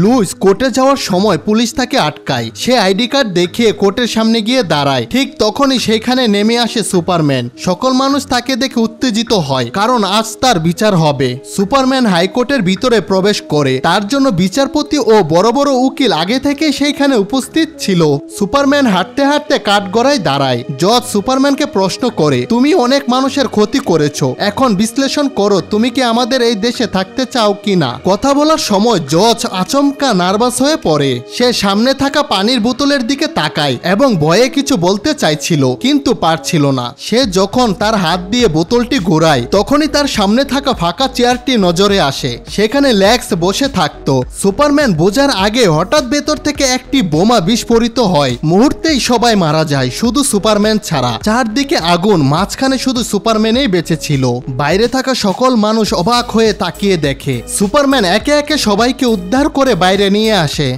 Luis কোর্টে যাওয়ার সময় পুলিশ তাকে আটকায়। সে আইডি কার্ড দেখিয়ে কোর্টের সামনে গিয়ে দাঁড়ায়। ঠিক তখনই সেখানে নেমে আসে সুপারম্যান। সকল মানুষ তাকে দেখে উত্তেজিত হয়, কারণ আজ তার বিচার হবে। সুপারম্যান হাইকোর্টের ভিতরে প্রবেশ করে। তার জন্য বিচারপতি ও বড় বড় উকিল আগে থেকে সেইখানে উপস্থিত ছিল। সুপারম্যান হাঁটতে হাঁটতে কাঠগড়ায় দাঁড়ায়। জজ সুপারম্যানকে প্রশ্ন করে, তুমি অনেক মানুষের ক্ষতি করেছো, এখন বিশ্লেষণ করো তুমি কি আমাদের এই দেশে থাকতে চাও কিনা। কথা বলার সময় জজ আচমকা নার্ভাস হয়ে পড়ে। সে সামনে থাকা পানির বোতলের দিকে তাকায় এবং ভয়ে কিছু বলতে চাইছিল, কিন্তু পারছিল না। সে যখন তার হাত দিয়ে বোতলটি ঘোরায়, তখনই তার সামনে থাকা ফাঁকা চেয়ারটি নজরে আসে। সেখানে ল্যাক্স বসে থাকতো। সুপারম্যান বোঝার আগে হঠাৎ ভেতর থেকে একটি বোমা বিস্ফোরিত হয়। মুহূর্তেই সবাই মারা যায়, শুধু সুপারম্যান ছাড়া। চারদিকে আগুন, মাঝখানে শুধু সুপারম্যানই বেঁচে ছিল। বাইরে থাকা সকল মানুষ অবাক হয়ে তাকিয়ে দেখে। সুপারম্যান একে একে সবাইকে উদ্ধার করে বাইরে নিয়ে আসে।